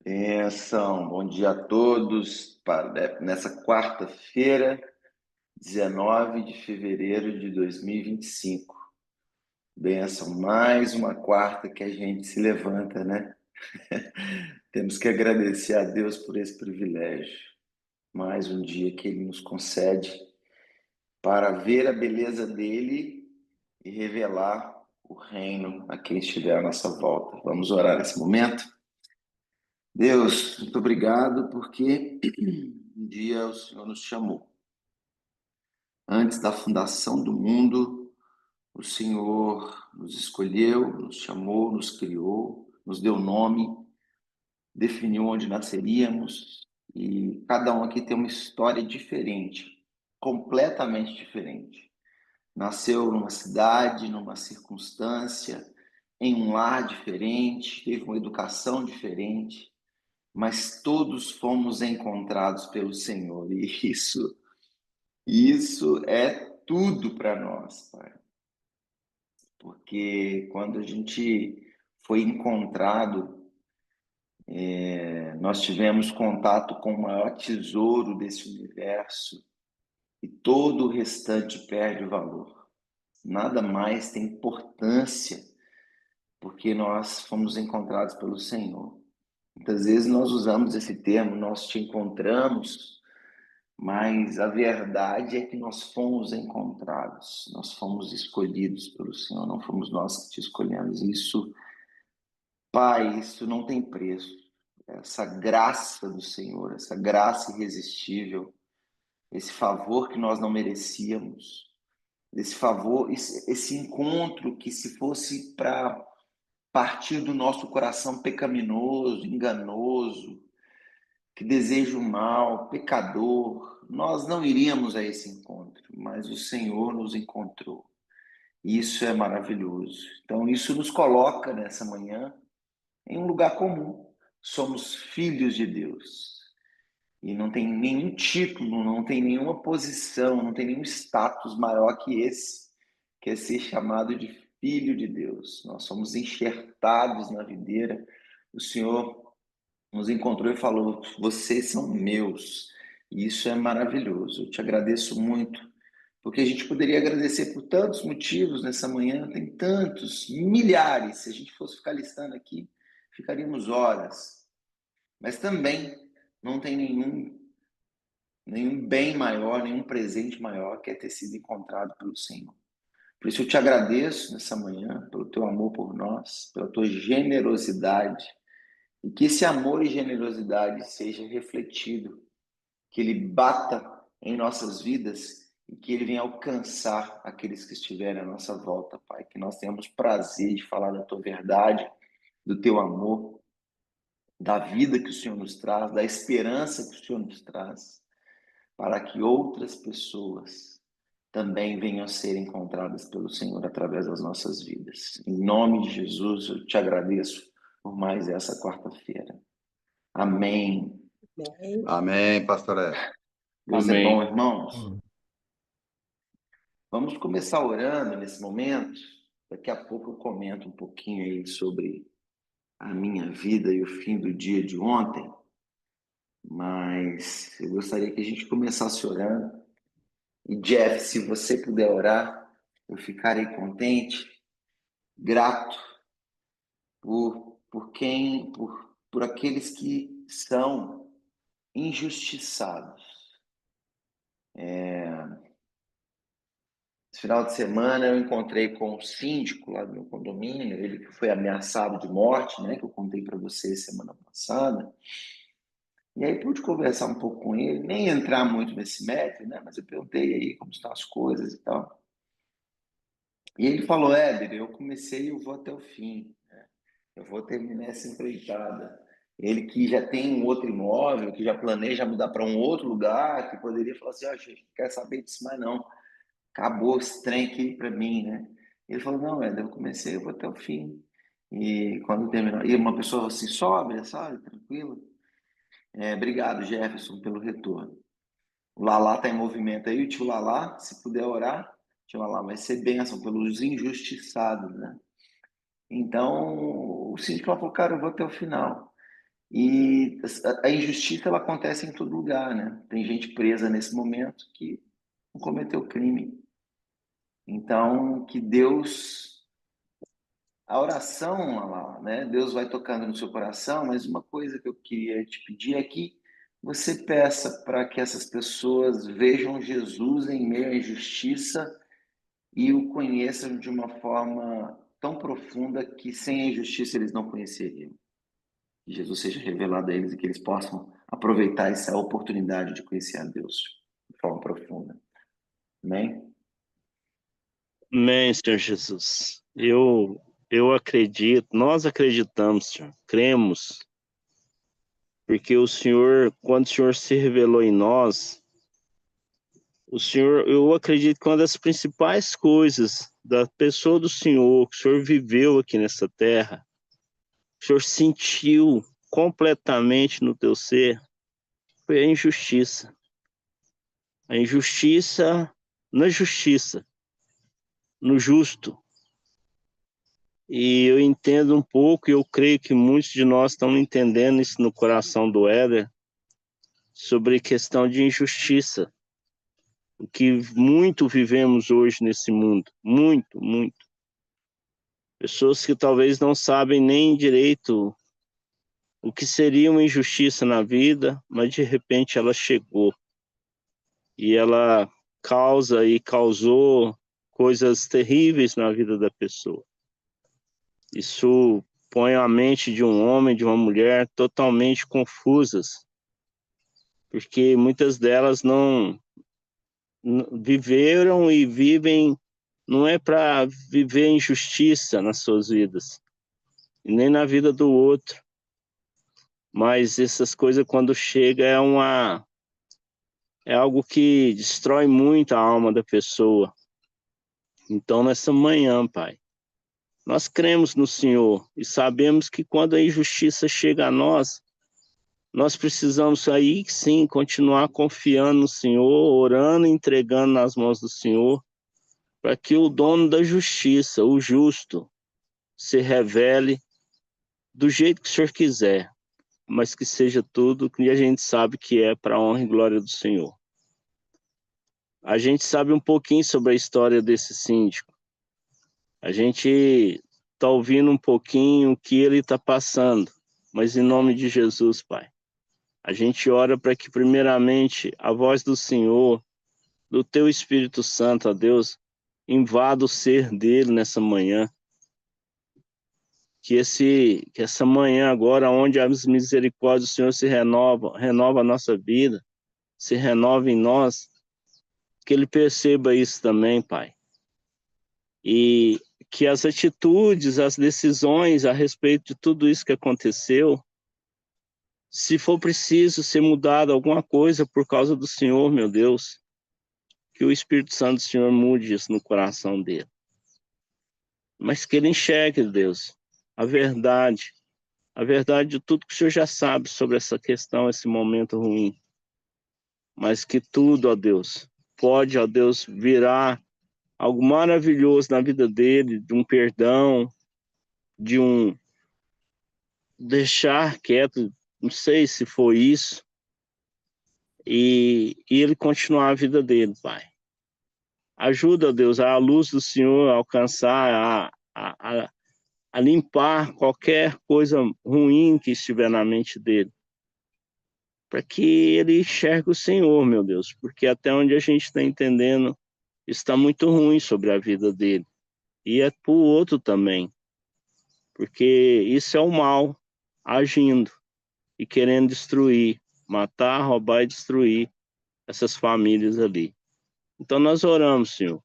Bom dia a todos. Nessa quarta-feira, 19 de fevereiro de 2025. Benção, mais uma quarta que a gente se levanta, né? Temos que agradecer a Deus por esse privilégio. Mais um dia que Ele nos concede para ver a beleza dEle e revelar o reino a quem estiver à nossa volta. Vamos orar nesse momento? Deus, muito obrigado porque um dia o Senhor nos chamou. Antes da fundação do mundo, o Senhor nos escolheu, nos chamou, nos criou, nos deu nome, definiu onde nasceríamos e cada um aqui tem uma história diferente, completamente diferente. Nasceu numa cidade, numa circunstância, em um lar diferente, teve uma educação diferente, mas todos fomos encontrados pelo Senhor, e isso é tudo para nós, Pai. Porque quando a gente foi encontrado, nós tivemos contato com o maior tesouro desse universo, e todo o restante perde o valor. Nada mais tem importância, porque nós fomos encontrados pelo Senhor. Muitas vezes nós usamos esse termo, nós te encontramos, mas a verdade é que nós fomos encontrados, nós fomos escolhidos pelo Senhor, não fomos nós que te escolhemos. Isso, Pai, isso não tem preço. Essa graça do Senhor, essa graça irresistível, esse favor que nós não merecíamos, esse favor, esse encontro que, se fosse para partir do nosso coração pecaminoso, enganoso, que deseja o mal, pecador, nós não iríamos a esse encontro, mas o Senhor nos encontrou. Isso é maravilhoso. Então, isso nos coloca nessa manhã em um lugar comum. Somos filhos de Deus. E não tem nenhum título, não tem nenhuma posição, não tem nenhum status maior que esse, que é ser chamado de filho de Deus. Nós somos enxertados na videira. O Senhor nos encontrou e falou: vocês são meus. E isso é maravilhoso. Eu te agradeço muito, porque a gente poderia agradecer por tantos motivos nessa manhã, tem tantos, milhares. Se a gente fosse ficar listando aqui, ficaríamos horas. Mas também não tem nenhum bem maior, nenhum presente maior que é ter sido encontrado pelo Senhor. Por isso eu te agradeço nessa manhã, pelo teu amor por nós, pela tua generosidade, e que esse amor e generosidade seja refletido, que ele bata em nossas vidas e que ele venha alcançar aqueles que estiverem à nossa volta, Pai. Que nós tenhamos prazer de falar da tua verdade, do teu amor, da vida que o Senhor nos traz, da esperança que o Senhor nos traz, para que outras pessoas também venham a ser encontradas pelo Senhor através das nossas vidas. Em nome de Jesus, eu te agradeço por mais essa quarta-feira. Amém. Amém, pastor Ed. Deus é bom, Amém. irmãos. Vamos começar orando nesse momento. Daqui a pouco eu comento um pouquinho aí sobre a minha vida e o fim do dia de ontem. Mas eu gostaria que a gente começasse orando. E Jeff, se você puder orar, eu ficarei contente, grato por aqueles que são injustiçados. Esse final de semana eu encontrei com um síndico lá do meu condomínio, ele que foi ameaçado de morte, né, que eu contei para vocês semana passada. E aí pude conversar um pouco com ele, nem entrar muito nesse mérito, né, mas eu perguntei aí como estão as coisas e tal. E ele falou: Éder, eu comecei e eu vou até o fim, né? Eu vou terminar essa empreitada. Ele que já tem um outro imóvel, que já planeja mudar para um outro lugar, que poderia falar assim: gente, não quer saber disso mais não. Acabou esse trem aqui para mim, né? Ele falou: não, Éder, eu comecei, eu vou até o fim. E quando terminou, e uma pessoa assim, sóbria, sabe, tranquila. Obrigado, Jefferson, pelo retorno. O Lalá está em movimento aí, o tio Lalá, se puder orar, tio Lalá, vai ser bênção pelos injustiçados, né? Então, o síndico falou: cara, eu vou até o final. E a injustiça, ela acontece em todo lugar, né? Tem gente presa nesse momento que não cometeu crime. Então, que Deus, a oração, lá, né? Deus vai tocando no seu coração, mas uma coisa que eu queria te pedir é que você peça para que essas pessoas vejam Jesus em meio à injustiça e o conheçam de uma forma tão profunda que sem a injustiça eles não conheceriam. Que Jesus seja revelado a eles e que eles possam aproveitar essa oportunidade de conhecer a Deus de forma profunda. Amém? Amém, Senhor Jesus. Eu acredito, nós acreditamos, Senhor, cremos, porque o Senhor, quando o Senhor se revelou em nós, o Senhor, eu acredito que uma das principais coisas da pessoa do Senhor, que o Senhor viveu aqui nessa terra, o Senhor sentiu completamente no teu ser, foi a injustiça. A injustiça na justiça, no justo. E eu entendo um pouco, e eu creio que muitos de nós estão entendendo isso no coração do Éder, sobre questão de injustiça, o que muito vivemos hoje nesse mundo, muito, muito. Pessoas que talvez não sabem nem direito o que seria uma injustiça na vida, mas de repente ela chegou e ela causa e causou coisas terríveis na vida da pessoa. Isso põe a mente de um homem, de uma mulher totalmente confusas, porque muitas delas não viveram e vivem, não é para viver injustiça nas suas vidas, e nem na vida do outro, mas essas coisas quando chega é algo que destrói muito a alma da pessoa. Então nessa manhã, Pai, nós cremos no Senhor e sabemos que quando a injustiça chega a nós precisamos aí sim continuar confiando no Senhor, orando e entregando nas mãos do Senhor, para que o dono da justiça, o justo, se revele do jeito que o Senhor quiser, mas que seja tudo que a gente sabe que é para a honra e glória do Senhor. A gente sabe um pouquinho sobre a história desse síndico. A gente está ouvindo um pouquinho o que ele está passando, mas em nome de Jesus, Pai, a gente ora para que primeiramente a voz do Senhor, do Teu Espírito Santo, ó Deus, invada o ser dele nessa manhã. Que essa manhã agora, onde as misericórdias do Senhor se renova a nossa vida, se renova em nós, que ele perceba isso também, Pai. E que as atitudes, as decisões a respeito de tudo isso que aconteceu, se for preciso ser mudado alguma coisa por causa do Senhor, meu Deus, que o Espírito Santo do Senhor mude isso no coração dele. Mas que ele enxergue, Deus, a verdade de tudo que o Senhor já sabe sobre essa questão, esse momento ruim. Mas que tudo, ó Deus, pode, ó Deus, virar algo maravilhoso na vida dele, de um perdão, de um deixar quieto, não sei se foi isso, e ele continuar a vida dele, Pai. Ajuda, Deus, a luz do Senhor a alcançar, a limpar qualquer coisa ruim que estiver na mente dele, para que ele enxergue o Senhor, meu Deus, porque até onde a gente está entendendo, está muito ruim sobre a vida dele, e é para o outro também, porque isso é o mal agindo e querendo destruir, matar, roubar e destruir essas famílias ali. Então nós oramos, Senhor,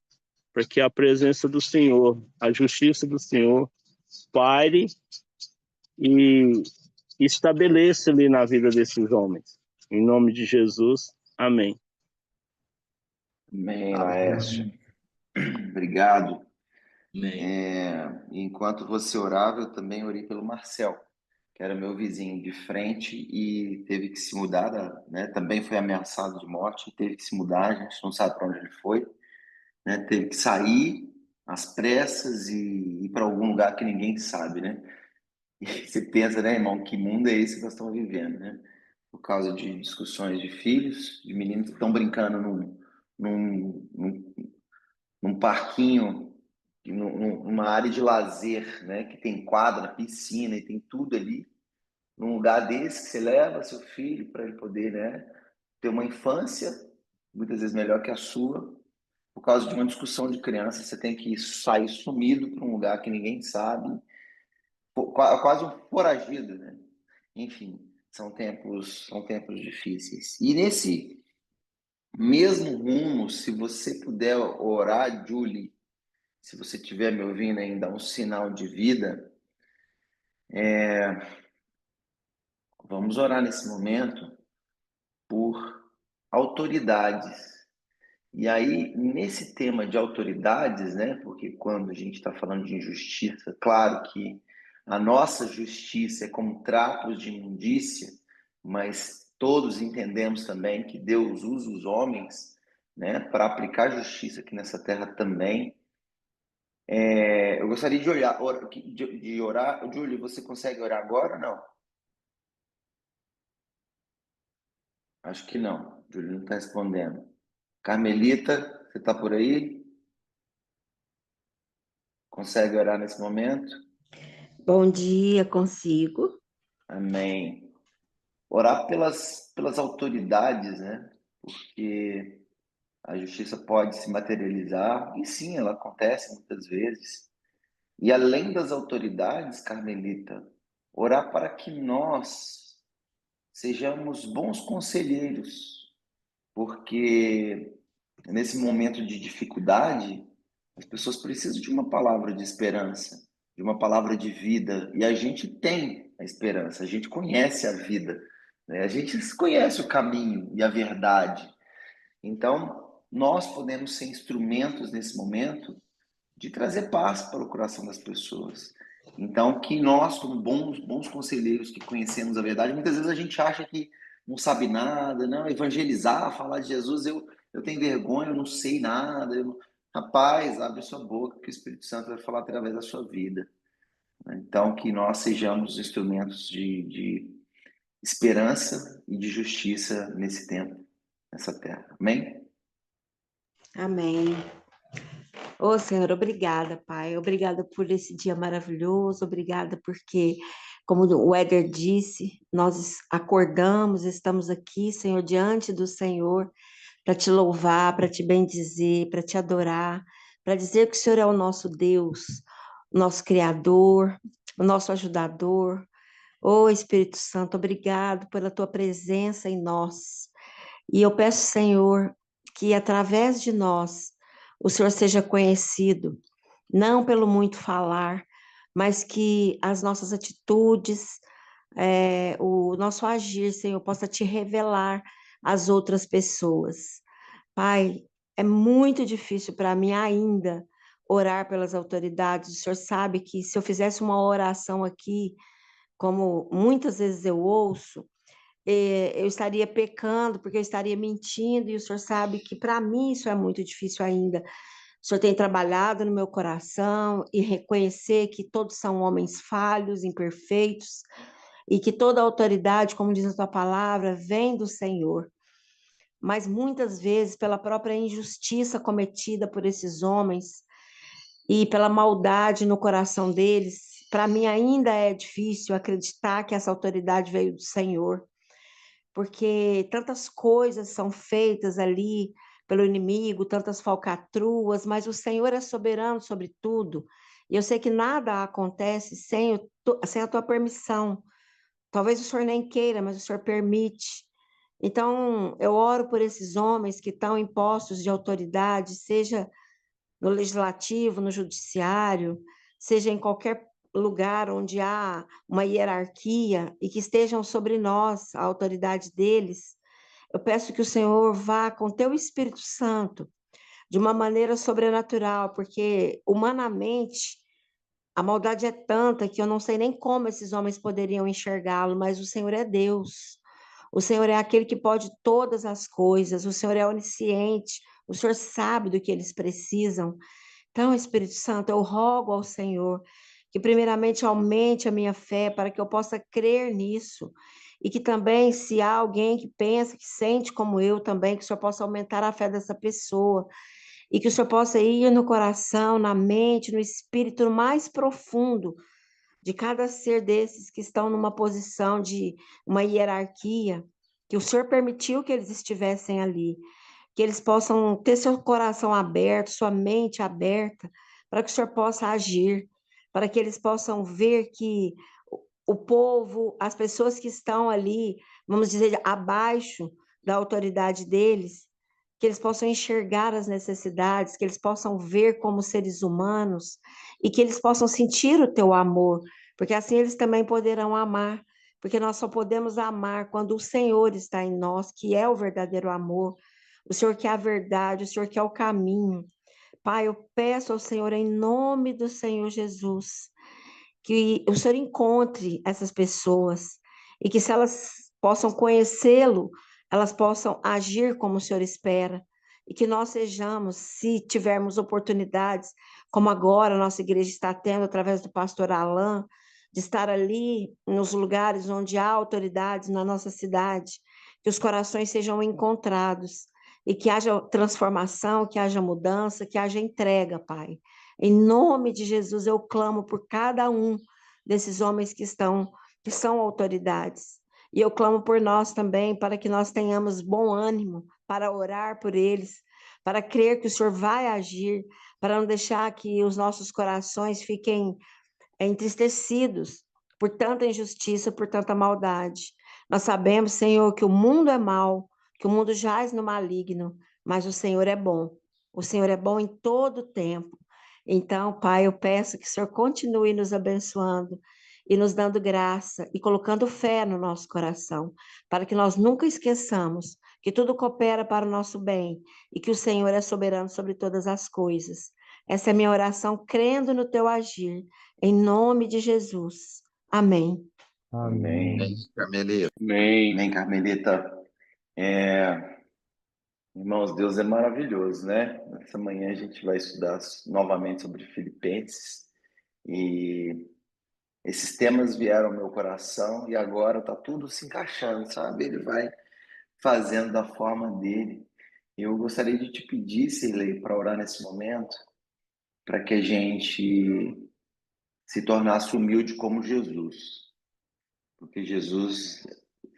para que a presença do Senhor, a justiça do Senhor, pare e estabeleça ali na vida desses homens. Em nome de Jesus, amém. Amém, Laércio. Obrigado. Amém. Enquanto você orava, eu também orei pelo Marcel, que era meu vizinho de frente e teve que se mudar, né? Também foi ameaçado de morte, teve que se mudar, a gente não sabe para onde ele foi, né? Teve que sair às pressas e ir para algum lugar que ninguém sabe, né? E você pensa, né, irmão, que mundo é esse que nós estamos vivendo, né? Por causa de discussões de filhos, de meninos que estão brincando num, num, num parquinho, numa área de lazer, né? Que tem quadra, piscina e tem tudo ali. Num lugar desse que você leva seu filho para ele poder, né, ter uma infância, muitas vezes melhor que a sua, por causa de uma discussão de criança, você tem que sair sumido para um lugar que ninguém sabe, quase um foragido, né? Enfim, são tempos difíceis. E nesse mesmo rumo, se você puder orar, Julie, se você estiver me ouvindo ainda, um sinal de vida, vamos orar nesse momento por autoridades. E aí, nesse tema de autoridades, né? Porque quando a gente está falando de injustiça, claro que a nossa justiça é como trapos de imundícia, mas todos entendemos também que Deus usa os homens, né, para aplicar justiça aqui nessa terra também. Eu gostaria de orar. Júlio, você consegue orar agora ou não? Acho que não. Júlio não está respondendo. Carmelita, você está por aí? Consegue orar nesse momento? Bom dia, consigo. Amém. Orar pelas autoridades, né? Porque a justiça pode se materializar, e sim, ela acontece muitas vezes. E além das autoridades, Carmelita, orar para que nós sejamos bons conselheiros, porque nesse momento de dificuldade, as pessoas precisam de uma palavra de esperança, de uma palavra de vida, e a gente tem a esperança, a gente conhece a vida, né? A gente conhece o caminho e a verdade. Então, nós podemos ser instrumentos nesse momento de trazer paz para o coração das pessoas. Então, que nós, como bons conselheiros que conhecemos a verdade, muitas vezes a gente acha que não sabe nada, não, evangelizar, falar de Jesus, eu tenho vergonha, eu não sei nada. Rapaz, abre sua boca, que o Espírito Santo vai falar através da sua vida. Então, que nós sejamos instrumentos de esperança e de justiça nesse tempo, nessa terra. Amém? Amém. Ô, Senhor, obrigada, Pai. Obrigada por esse dia maravilhoso. Obrigada porque, como o Éder disse, nós acordamos, estamos aqui, Senhor, diante do Senhor, para te louvar, para te bendizer, para te adorar, para dizer que o Senhor é o nosso Deus, o nosso Criador, o nosso ajudador. Ô, Espírito Santo, obrigado pela tua presença em nós. E eu peço, Senhor, que através de nós o Senhor seja conhecido, não pelo muito falar, mas que as nossas atitudes, o nosso agir, Senhor, possa te revelar às outras pessoas. Pai, é muito difícil para mim ainda orar pelas autoridades. O Senhor sabe que se eu fizesse uma oração aqui, como muitas vezes eu ouço, eu estaria pecando, porque eu estaria mentindo, e o Senhor sabe que para mim isso é muito difícil ainda. O Senhor tem trabalhado no meu coração e reconhecer que todos são homens falhos, imperfeitos, e que toda autoridade, como diz a tua palavra, vem do Senhor. Mas muitas vezes, pela própria injustiça cometida por esses homens e pela maldade no coração deles, para mim ainda é difícil acreditar que essa autoridade veio do Senhor, porque tantas coisas são feitas ali pelo inimigo, tantas falcatruas, mas o Senhor é soberano sobre tudo. E eu sei que nada acontece sem a tua permissão. Talvez o Senhor nem queira, mas o Senhor permite. Então, eu oro por esses homens que estão em postos de autoridade, seja no legislativo, no judiciário, seja em qualquer lugar onde há uma hierarquia e que estejam sobre nós, a autoridade deles. Eu peço que o Senhor vá com teu Espírito Santo de uma maneira sobrenatural, porque humanamente a maldade é tanta que eu não sei nem como esses homens poderiam enxergá-lo, mas o Senhor é Deus. O Senhor é aquele que pode todas as coisas, o Senhor é onisciente, o Senhor sabe do que eles precisam. Então, Espírito Santo, eu rogo ao Senhor que primeiramente aumente a minha fé para que eu possa crer nisso. E que também, se há alguém que pensa, que sente como eu também, que o Senhor possa aumentar a fé dessa pessoa. E que o Senhor possa ir no coração, na mente, no espírito no mais profundo de cada ser desses que estão numa posição de uma hierarquia, que o Senhor permitiu que eles estivessem ali, que eles possam ter seu coração aberto, sua mente aberta, para que o Senhor possa agir, para que eles possam ver que o povo, as pessoas que estão ali, vamos dizer, abaixo da autoridade deles, que eles possam enxergar as necessidades, que eles possam ver como seres humanos e que eles possam sentir o teu amor, porque assim eles também poderão amar, porque nós só podemos amar quando o Senhor está em nós, que é o verdadeiro amor, o Senhor que é a verdade, o Senhor que é o caminho. Pai, eu peço ao Senhor, em nome do Senhor Jesus, que o Senhor encontre essas pessoas e que se elas possam conhecê-lo, elas possam agir como o Senhor espera. E que nós sejamos, se tivermos oportunidades, como agora a nossa igreja está tendo através do pastor Alain, de estar ali nos lugares onde há autoridades na nossa cidade, que os corações sejam encontrados e que haja transformação, que haja mudança, que haja entrega, Pai. Em nome de Jesus, eu clamo por cada um desses homens que são autoridades. E eu clamo por nós também, para que nós tenhamos bom ânimo para orar por eles, para crer que o Senhor vai agir, para não deixar que os nossos corações fiquem entristecidos por tanta injustiça, por tanta maldade. Nós sabemos, Senhor, que o mundo é mau, que o mundo jaz no maligno, mas o Senhor é bom. O Senhor é bom em todo o tempo. Então, Pai, eu peço que o Senhor continue nos abençoando e nos dando graça e colocando fé no nosso coração, para que nós nunca esqueçamos que tudo coopera para o nosso bem e que o Senhor é soberano sobre todas as coisas. Essa é a minha oração, crendo no teu agir, em nome de Jesus. Amém. Amém. Carmelita. Amém. Amém, Carmelita. Irmãos, Deus é maravilhoso, né? Essa manhã a gente vai estudar novamente sobre Filipenses e esses temas vieram ao meu coração e agora tá tudo se encaixando, sabe? Ele vai fazendo da forma dele. Eu gostaria de te pedir, Cirlei, para orar nesse momento, para que a gente se tornasse humilde como Jesus. Porque Jesus,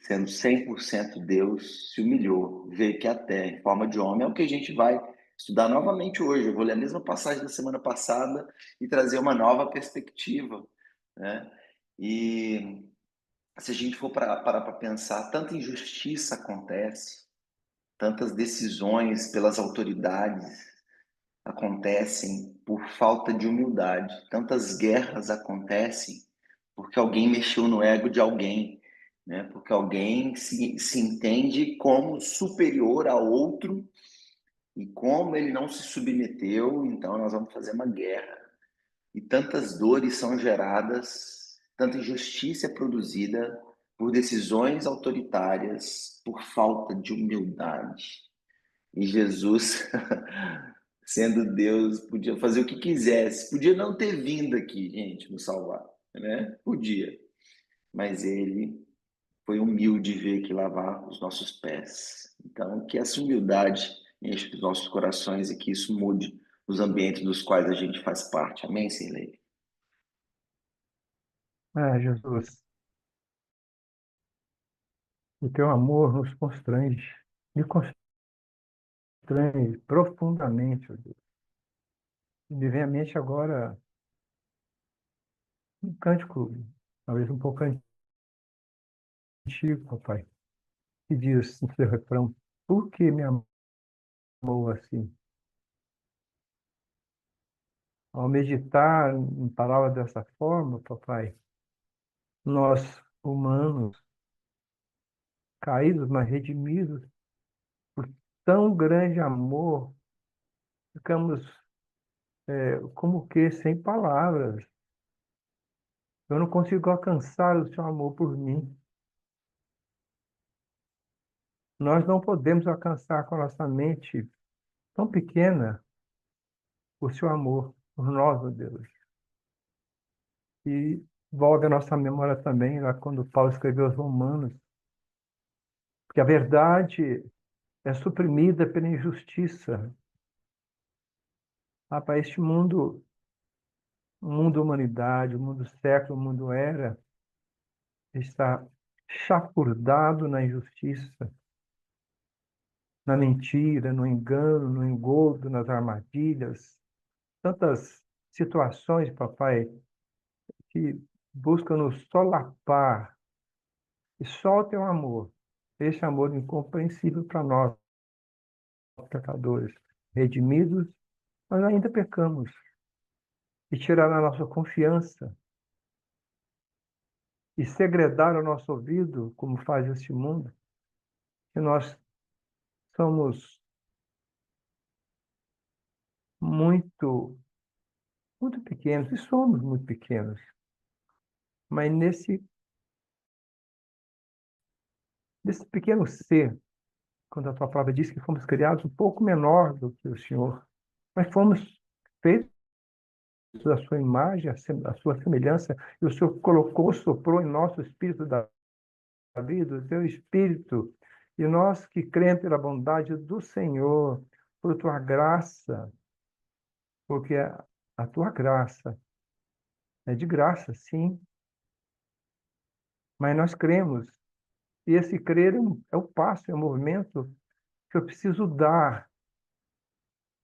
sendo 100% Deus, se humilhou, veio aqui até em forma de homem. É o que a gente vai estudar novamente hoje. Eu vou ler a mesma passagem da semana passada e trazer uma nova perspectiva, né? E se a gente for parar para pensar, tanta injustiça acontece, tantas decisões pelas autoridades acontecem por falta de humildade, tantas guerras acontecem porque alguém mexeu no ego de alguém, né? Porque alguém se entende como superior a outro e como ele não se submeteu, então nós vamos fazer uma guerra. E tantas dores são geradas, tanta injustiça é produzida por decisões autoritárias, por falta de humildade. E Jesus, sendo Deus, podia fazer o que quisesse, podia não ter vindo aqui, gente, nos salvar, né? Podia, mas ele foi humilde e veio aqui lavar os nossos pés. Então, que essa humildade enche os nossos corações e que isso mude os ambientes dos quais a gente faz parte. Amém, Cirlei? Jesus, o teu amor nos constrange, me constrange profundamente, ó Deus. E me vem à mente agora um cântico, talvez um pouco antigo, papai, que diz no seu refrão: por que me amou assim? Ao meditar em palavras dessa forma, papai, nós, humanos, caídos, mas redimidos por tão grande amor, ficamos como que sem palavras. Eu não consigo alcançar o seu amor por mim. Nós não podemos alcançar com a nossa mente tão pequena o seu amor por nós, ó Deus. E volve a nossa memória também, lá quando Paulo escreveu aos Romanos, que a verdade é suprimida pela injustiça. Rapaz, este mundo, o mundo humanidade, o mundo século, o mundo era, está chafurdado na injustiça, na mentira, no engano, no engodo, nas armadilhas. Tantas situações, papai, que buscam nos solapar. E só o teu amor, esse amor incompreensível para nós, pecadores, redimidos, mas ainda pecamos. E tirar a nossa confiança e segredar o nosso ouvido, como faz este mundo, que nós somos muito, muito pequenos, e somos muito pequenos. Mas nesse pequeno ser, quando a tua palavra diz que fomos criados um pouco menor do que o Senhor, mas fomos feitos da sua imagem, a sua semelhança, e o Senhor colocou, soprou em nosso espírito da vida, o teu espírito, e nós que cremos pela bondade do Senhor, por tua graça, porque a tua graça é de graça, sim, mas nós cremos, e esse crer é o passo, é o movimento que eu preciso dar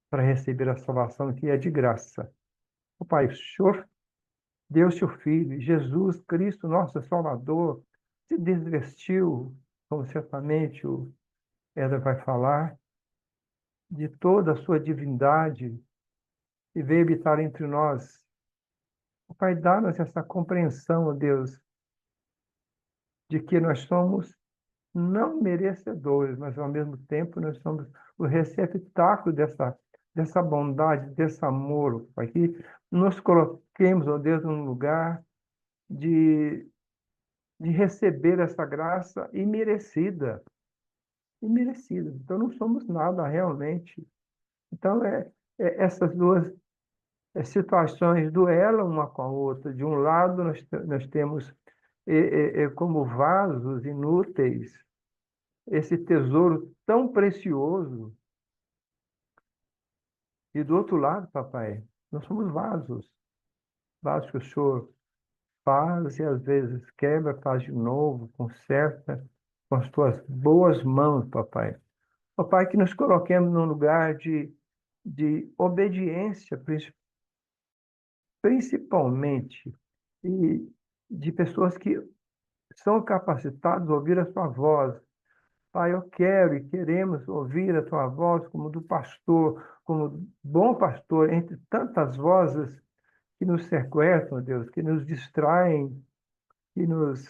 para receber a salvação que é de graça. O Pai, o Senhor deu seu Filho, Jesus Cristo, nosso Salvador, se desvestiu, como certamente o Éder vai falar, de toda a sua divindade e veio habitar entre nós. O Pai, dá-nos essa compreensão, ó Deus, de que nós somos não merecedores, mas ao mesmo tempo nós somos o receptáculo dessa bondade, desse amor, Pai, que nos coloquemos, ó Deus, num lugar de receber essa graça imerecida. Imerecida. Então, não somos nada realmente. Então, essas duas situações duelam uma com a outra. De um lado, nós temos como vasos inúteis esse tesouro tão precioso. E do outro lado, papai, nós somos vasos. Vasos que o Senhor faz e às vezes quebra, faz de novo, conserta com as tuas boas mãos, papai. Papai, que nos coloquemos num lugar de obediência, principalmente, e de pessoas que são capacitadas a ouvir a sua voz. Pai, eu quero e queremos ouvir a tua voz como do pastor, como bom pastor, entre tantas vozes que nos sequestram, Deus, que nos distraem, que nos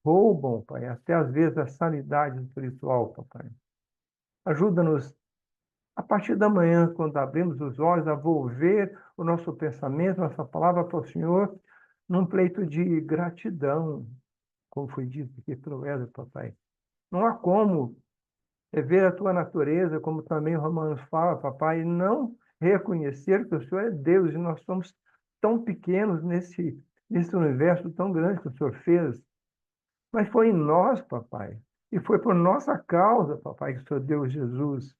roubam, Pai, até às vezes a sanidade espiritual, Papai. Ajuda-nos a partir da manhã, quando abrimos os olhos, a volver o nosso pensamento, nossa palavra para o Senhor, num pleito de gratidão, como foi dito aqui pelo Éder, papai. Não há como ver a tua natureza, como também Romanos fala, papai, e não reconhecer que o Senhor é Deus e nós somos tão pequenos nesse universo tão grande que o Senhor fez. Mas foi em nós, papai, e foi por nossa causa, papai, que o Senhor deu Jesus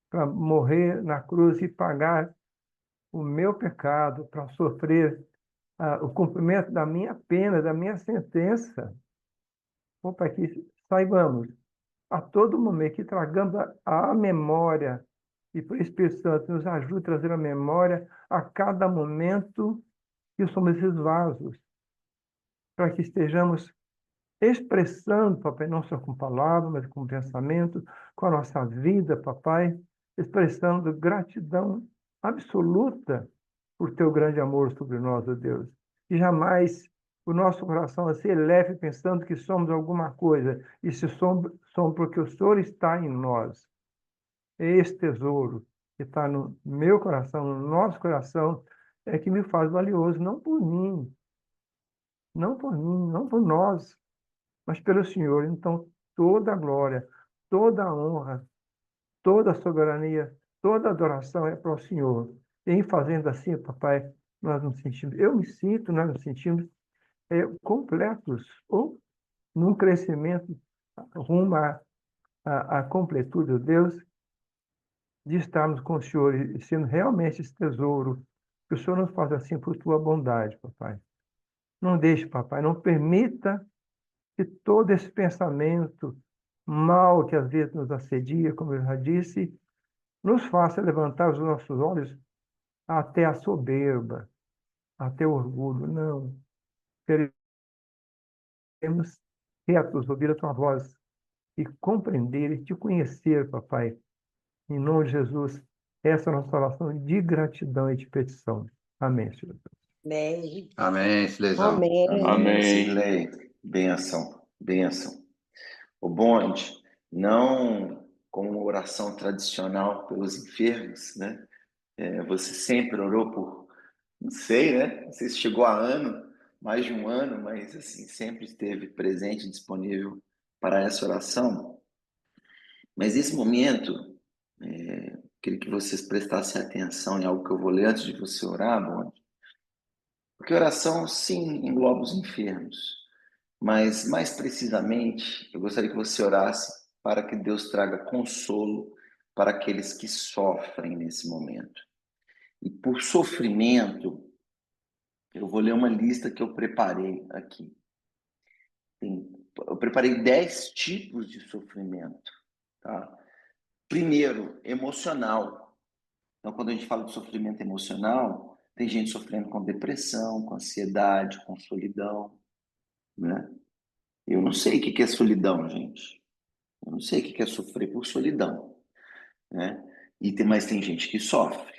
para morrer na cruz e pagar o meu pecado, para sofrer o cumprimento da minha pena, da minha sentença. Bom, Pai, que saibamos a todo momento que tragamos a memória e por Espírito Santo nos ajude a trazer a memória a cada momento que somos esses vasos, para que estejamos expressando, papai, não só com palavras, mas com pensamento, com a nossa vida, papai, expressando gratidão absoluta por teu grande amor sobre nós, ó Deus. E jamais o nosso coração se eleve pensando que somos alguma coisa, e se somos porque o Senhor está em nós. Esse tesouro que está no meu coração, no nosso coração, é que me faz valioso, não por mim, não por nós, mas pelo Senhor. Então, toda a glória, toda a honra, toda a soberania, toda a adoração é para o Senhor. E em fazendo assim, papai, nós nos sentimos, eu me sinto, nós nos sentimos completos, ou num crescimento rumo à completude de Deus, de estarmos com o Senhor e sendo realmente esse tesouro. Que o Senhor nos faça assim por tua bondade, papai. Não deixe, papai, não permita que todo esse pensamento mal que às vezes nos assedia, como eu já disse, nos faça levantar os nossos olhos até a soberba, até o orgulho. Não. Queremos retos, ouvir a tua voz e compreender e te conhecer, papai. Em nome de Jesus, essa é a nossa oração de gratidão e de petição. Amém, Senhor. Amém. Amém, Silezão. Amém. Amém, Cirlei. Benção, benção. O bonde, não como uma oração tradicional pelos enfermos, né? Você sempre orou por, não sei, né? Não sei se chegou a ano, mais de um ano, mas assim, sempre esteve presente e disponível para essa oração. Mas nesse momento, queria que vocês prestassem atenção em algo que eu vou ler antes de você orar, bonde. Porque oração, sim, engloba os enfermos. Mas, mais precisamente, eu gostaria que você orasse para que Deus traga consolo para aqueles que sofrem nesse momento. E por sofrimento, eu vou ler uma lista que eu preparei aqui. Eu preparei 10 tipos de sofrimento. Tá? Primeiro, emocional. Então, quando a gente fala de sofrimento emocional, tem gente sofrendo com depressão, com ansiedade, com solidão, né? Eu não sei o que é solidão, gente. Eu não sei o que é sofrer por solidão, né? Mas tem gente que sofre.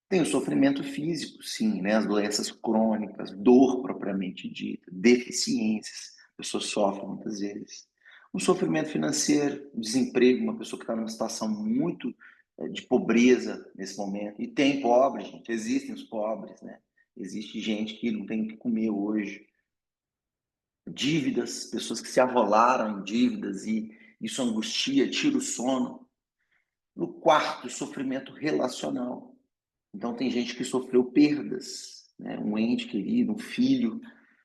Tem o sofrimento físico, sim, né? As doenças crônicas, dor propriamente dita, deficiências. A pessoa sofre muitas vezes. O sofrimento financeiro, desemprego, uma pessoa que está numa situação muito de pobreza nesse momento. E tem pobres, gente. Existem os pobres, né? Existe gente que não tem o que comer hoje. Dívidas, pessoas que se arrolaram em dívidas e isso angustia, tira o sono. No quarto, sofrimento relacional. Então, tem gente que sofreu perdas, né? Um ente querido, um filho,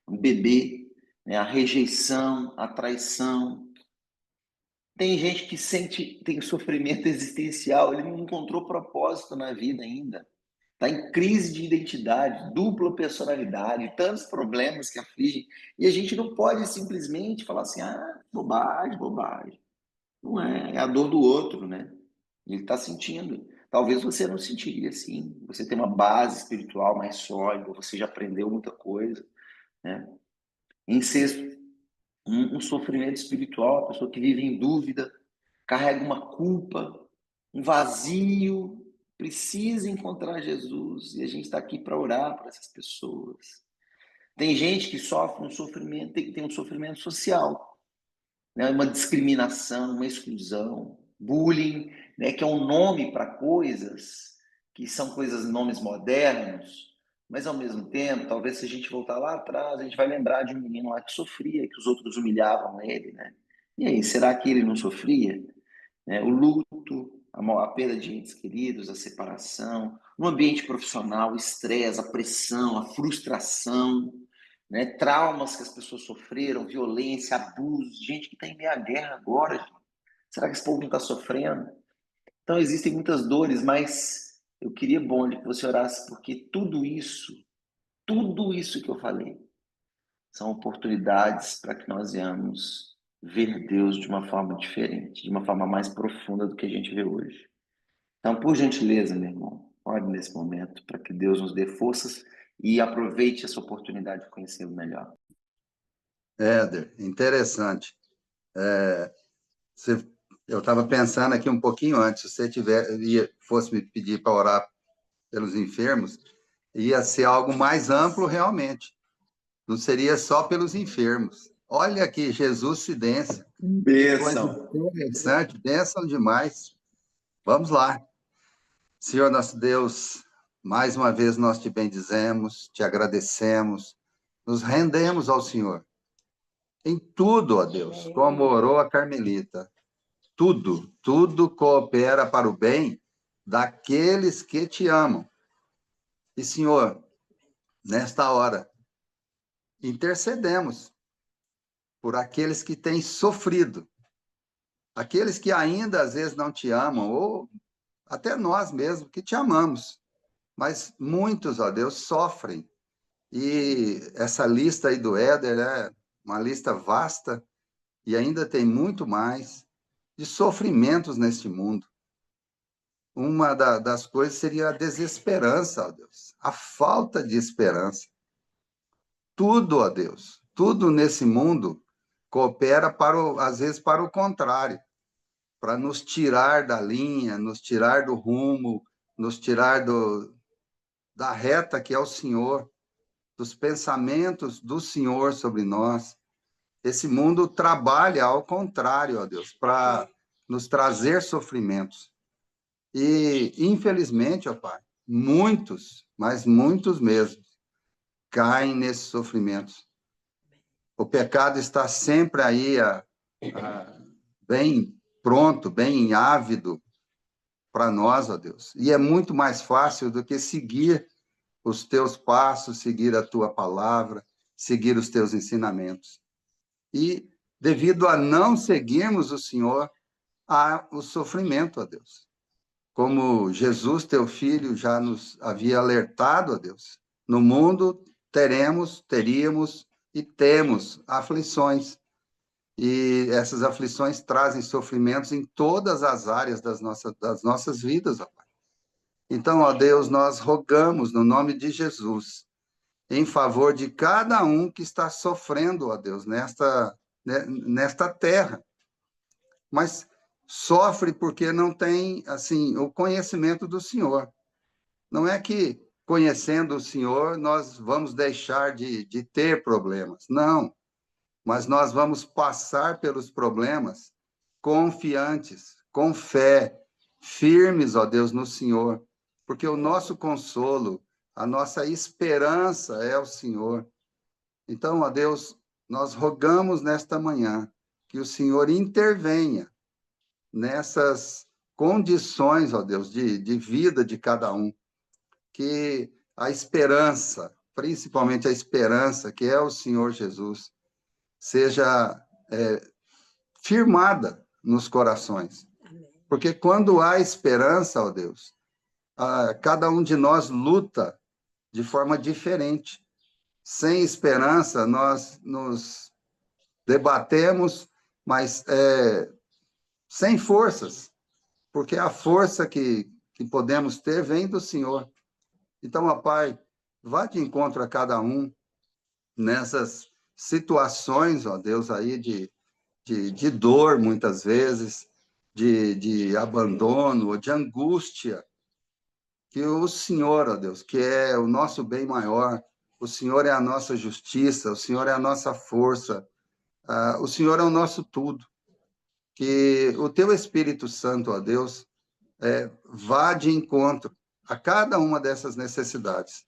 um bebê, né? A rejeição, a traição. Tem gente que tem sofrimento existencial, ele não encontrou propósito na vida ainda. Está em crise de identidade, dupla personalidade, tantos problemas que afligem. E a gente não pode simplesmente falar assim, bobagem, bobagem. Não é a dor do outro, né? Ele está sentindo. Talvez você não sentiria assim. Você tem uma base espiritual mais sólida, você já aprendeu muita coisa, né? Em sexto, um sofrimento espiritual, a pessoa que vive em dúvida, carrega uma culpa, um vazio, precisa encontrar Jesus. E a gente está aqui para orar para essas pessoas. Tem gente que sofre um sofrimento, tem um sofrimento social, né? Uma discriminação, uma exclusão, bullying, né? Que é um nome para coisas que são nomes modernos, mas ao mesmo tempo, talvez se a gente voltar lá atrás, a gente vai lembrar de um menino lá que sofria, que os outros humilhavam ele, né? E aí, será que ele não sofria? Né? O luto, a perda de entes queridos, a separação, no ambiente profissional, o estresse, a pressão, a frustração, né? Traumas que as pessoas sofreram, violência, abuso, gente que está em meia guerra agora. Gente. Será que esse povo não está sofrendo? Então, existem muitas dores, mas eu queria, Bonde, que você orasse, porque tudo isso que eu falei, são oportunidades para que nós venhamos ver Deus de uma forma diferente, de uma forma mais profunda do que a gente vê hoje. Então, por gentileza, meu irmão, ore nesse momento para que Deus nos dê forças e aproveite essa oportunidade de conhecê-lo melhor. Éder, interessante. Eu estava pensando aqui um pouquinho antes, se você fosse me pedir para orar pelos enfermos, ia ser algo mais amplo realmente. Não seria só pelos enfermos. Olha aqui, Jesus se densa. Bênção. Coisa interessante, bênção demais. Vamos lá. Senhor nosso Deus, mais uma vez nós te bendizemos, te agradecemos, nos rendemos ao Senhor. Em tudo, ó Deus, como orou a Carmelita, tudo coopera para o bem daqueles que te amam. E, Senhor, nesta hora, intercedemos por aqueles que têm sofrido, aqueles que ainda às vezes não te amam, ou até nós mesmos que te amamos, mas muitos, ó Deus, sofrem. E essa lista aí do Éder é uma lista vasta e ainda tem muito mais de sofrimentos neste mundo. Uma das coisas seria a desesperança, ó Deus, a falta de esperança. Tudo, ó Deus, tudo nesse mundo coopera às vezes para o contrário, para nos tirar da linha, nos tirar do rumo, nos tirar da reta que é o Senhor, dos pensamentos do Senhor sobre nós. Esse mundo trabalha ao contrário, ó Deus, para nos trazer sofrimentos. E, infelizmente, ó Pai, muitos, mas muitos mesmo, caem nesses sofrimentos. O pecado está sempre aí, bem pronto, bem ávido para nós, ó Deus. E é muito mais fácil do que seguir os teus passos, seguir a tua palavra, seguir os teus ensinamentos. E, devido a não seguirmos o Senhor, há o sofrimento, ó Deus. Como Jesus, teu filho, já nos havia alertado, ó Deus, no mundo teríamos e temos aflições. E essas aflições trazem sofrimentos em todas as áreas das nossas vidas, ó Pai. Então, ó Deus, nós rogamos no nome de Jesus, em favor de cada um que está sofrendo, ó Deus, nesta terra. Mas sofre porque não tem, assim, o conhecimento do Senhor. Não é que, conhecendo o Senhor, nós vamos deixar de ter problemas. Não. Mas nós vamos passar pelos problemas confiantes, com fé, firmes, ó Deus, no Senhor. Porque o nosso consolo, a nossa esperança é o Senhor. Então, ó Deus, nós rogamos nesta manhã que o Senhor intervenha nessas condições, ó Deus, de vida de cada um. Que a esperança, principalmente a esperança, que é o Senhor Jesus, seja firmada nos corações. Porque quando há esperança, ó Deus, cada um de nós luta de forma diferente. Sem esperança, nós nos debatemos, mas sem forças, porque a força que podemos ter vem do Senhor. Então, ó Pai, vá de encontro a cada um nessas situações, ó Deus, aí de dor, muitas vezes, de abandono ou de angústia, que o Senhor, ó Deus, que é o nosso bem maior, o Senhor é a nossa justiça, o Senhor é a nossa força, o Senhor é o nosso tudo. Que o teu Espírito Santo, ó Deus, vá de encontro a cada uma dessas necessidades,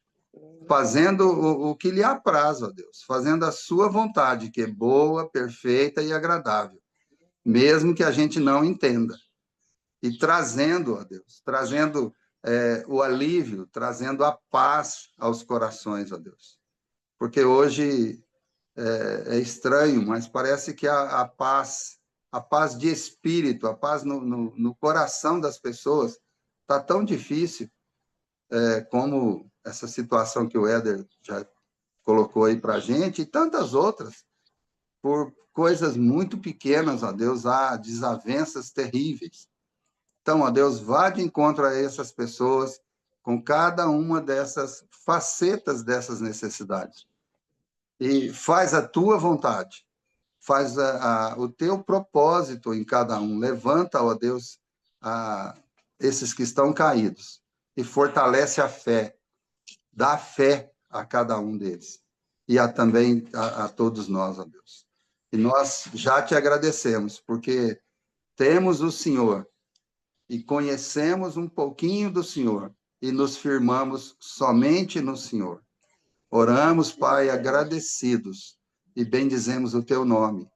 fazendo o que lhe apraz, ó Deus, fazendo a sua vontade, que é boa, perfeita e agradável, mesmo que a gente não entenda. E trazendo, ó Deus, trazendo o alívio, trazendo a paz aos corações, ó Deus. Porque hoje é estranho, mas parece que a paz de espírito, a paz no coração das pessoas está tão difícil, como essa situação que o Éder já colocou aí para a gente, e tantas outras, por coisas muito pequenas, ó Deus, há desavenças terríveis. Então, ó Deus, vá de encontro a essas pessoas com cada uma dessas facetas dessas necessidades. E faz a tua vontade, faz o teu propósito em cada um. Levanta, ó Deus, esses que estão caídos e fortalece a fé. Dá fé a cada um deles e também a todos nós, ó Deus. E nós já te agradecemos, porque temos o Senhor e conhecemos um pouquinho do Senhor e nos firmamos somente no Senhor. Oramos, Pai, agradecidos e bendizemos o teu nome,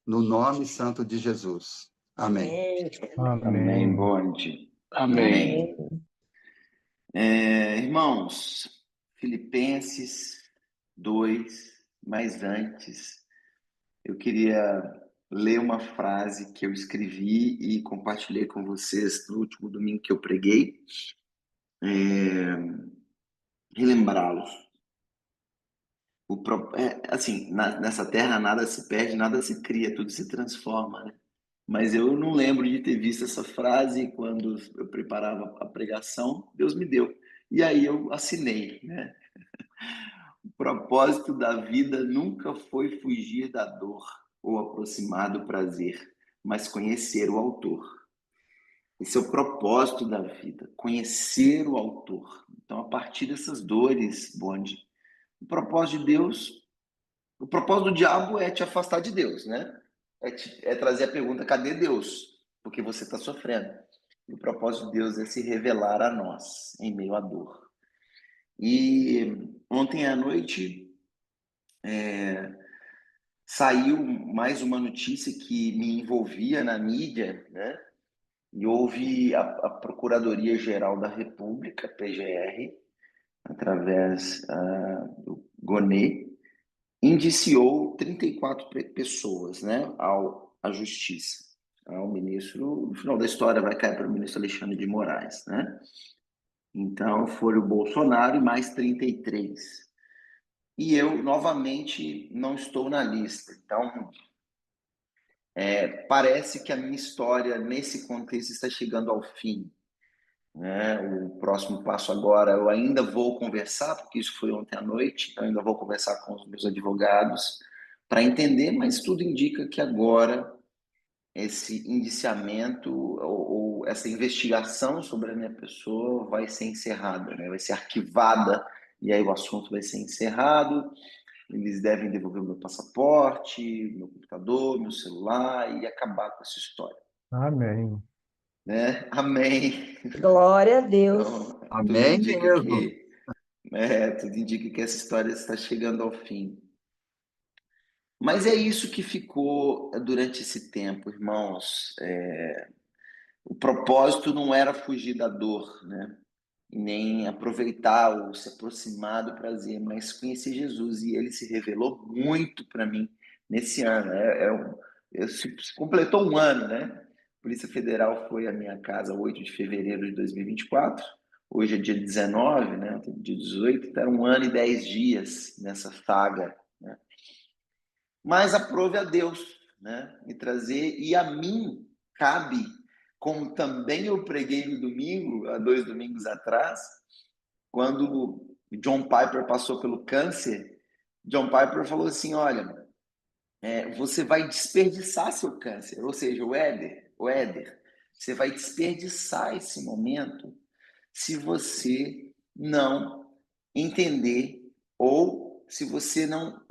no nome santo de Jesus. Amém. Amém, Bonde. Amém. Irmãos, Filipenses 2, mas antes eu queria ler uma frase que eu escrevi e compartilhei com vocês no último domingo que eu preguei, relembrá-los. Assim, nessa terra nada se perde, nada se cria, tudo se transforma, né? Mas eu não lembro de ter visto essa frase quando eu preparava a pregação, Deus me deu. E aí eu assinei, né? O propósito da vida nunca foi fugir da dor ou aproximar do prazer, mas conhecer o autor. Esse é o propósito da vida, conhecer o autor. Então, a partir dessas dores, Bonde, o propósito de Deus, o propósito do diabo é te afastar de Deus, né? É trazer a pergunta, cadê Deus? Porque você está sofrendo. E o propósito de Deus é se revelar a nós em meio à dor. E ontem à noite saiu mais uma notícia que me envolvia na mídia, né? E houve a Procuradoria-Geral da República, PGR, através do Gonê, indiciou 34 pessoas, né, à justiça. O ministro, no final da história, vai cair para o ministro Alexandre de Moraes, né? Então, foi o Bolsonaro e mais 33. E eu, novamente, não estou na lista. Então, parece que a minha história, nesse contexto, está chegando ao fim, né? O próximo passo agora, eu ainda vou conversar, porque isso foi ontem à noite, então ainda vou conversar com os meus advogados para entender, mas tudo indica que agora esse indiciamento ou essa investigação sobre a minha pessoa vai ser encerrada, né? Vai ser arquivada, e aí o assunto vai ser encerrado. Eles devem devolver o meu passaporte, meu computador, meu celular e acabar com essa história, Amém. né? Amém. Glória a Deus. Então, Amém mesmo. tudo indica que essa história está chegando ao fim. Mas é isso que ficou durante esse tempo, irmãos. O propósito não era fugir da dor, né? E nem aproveitar ou se aproximar do prazer, mas conhecer Jesus. E ele se revelou muito para mim nesse ano. Se completou um ano, né? A Polícia Federal foi à minha casa 8 de fevereiro de 2024. Hoje é dia 19, né? Dia 18, então era 1 ano e 10 dias nessa saga, né? Mas aprove a Deus, né? Me trazer, e a mim cabe, como também eu preguei no domingo, há 2 domingos atrás, quando John Piper passou pelo câncer. John Piper falou assim: olha, você vai desperdiçar seu câncer, ou seja, o Éder, você vai desperdiçar esse momento se você não entender ou se você não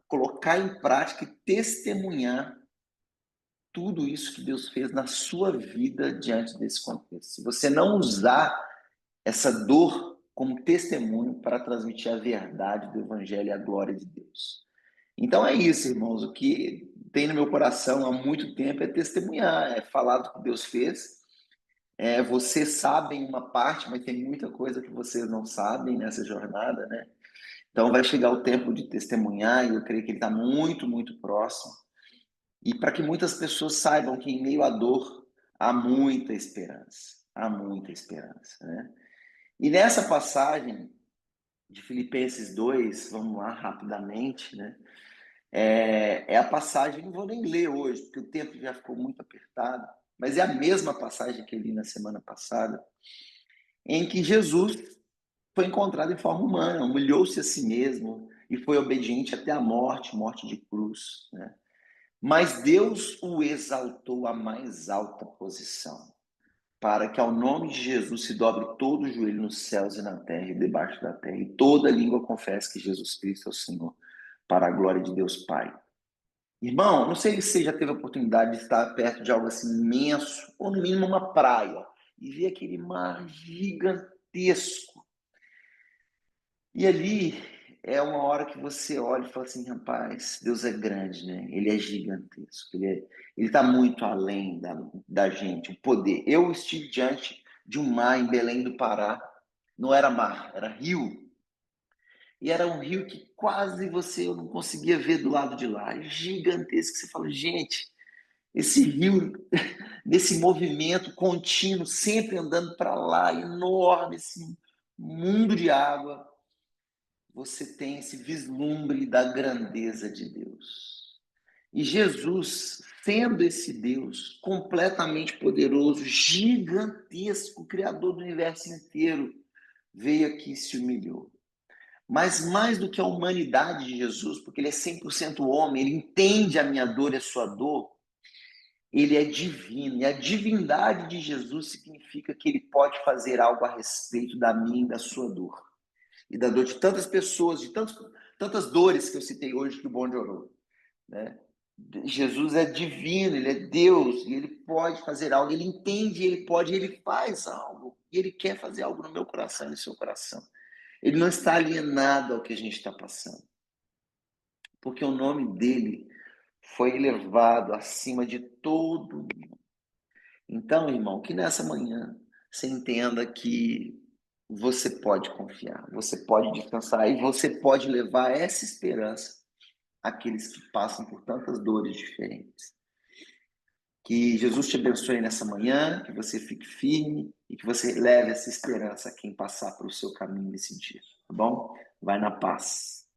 colocar em prática e testemunhar tudo isso que Deus fez na sua vida diante desse contexto. Se você não usar essa dor como testemunho para transmitir a verdade do Evangelho e a glória de Deus. Então é isso, irmãos. O que tem no meu coração há muito tempo é testemunhar, é falar do que Deus fez. Vocês sabem uma parte, mas tem muita coisa que vocês não sabem nessa jornada, né? Então vai chegar o tempo de testemunhar e eu creio que ele está muito, muito próximo. E para que muitas pessoas saibam que em meio à dor há muita esperança, né? E nessa passagem de Filipenses 2, vamos lá rapidamente, né? É a passagem, não vou nem ler hoje, porque o tempo já ficou muito apertado, mas é a mesma passagem que eu li na semana passada, em que Jesus foi encontrado em forma humana, humilhou-se a si mesmo e foi obediente até a morte, morte de cruz, né? Mas Deus o exaltou à mais alta posição, para que ao nome de Jesus se dobre todo o joelho nos céus e na terra e debaixo da terra, e toda língua confesse que Jesus Cristo é o Senhor, para a glória de Deus Pai. Irmão, não sei se você já teve a oportunidade de estar perto de algo assim imenso, ou no mínimo uma praia, e ver aquele mar gigantesco. E ali é uma hora que você olha e fala assim, rapaz, Deus é grande, né? Ele é gigantesco, ele está muito além da gente, o poder. Eu estive diante de um mar em Belém do Pará, não era mar, era rio. E era um rio que quase eu não conseguia ver do lado de lá. Gigantesco. Você fala, gente, esse rio, nesse movimento contínuo, sempre andando para lá, enorme, esse mundo de água, você tem esse vislumbre da grandeza de Deus. E Jesus, sendo esse Deus completamente poderoso, gigantesco, Criador do universo inteiro, veio aqui e se humilhou. Mas mais do que a humanidade de Jesus, porque ele é 100% homem, ele entende a minha dor e a sua dor, ele é divino. E a divindade de Jesus significa que ele pode fazer algo a respeito da minha e da sua dor. E da dor de tantas pessoas, de tantas dores que eu citei hoje que o Bonde orou, né? Jesus é divino, ele é Deus, e ele pode fazer algo, ele entende, ele pode, ele faz algo, e ele quer fazer algo no meu coração e no seu coração. Ele não está alienado ao que a gente está passando, porque o nome dele foi elevado acima de todo mundo. Então, irmão, que nessa manhã você entenda que você pode confiar, você pode descansar e você pode levar essa esperança àqueles que passam por tantas dores diferentes. Que Jesus te abençoe nessa manhã, que você fique firme e que você leve essa esperança a quem passar pelo seu caminho nesse dia, tá bom? Vai na paz.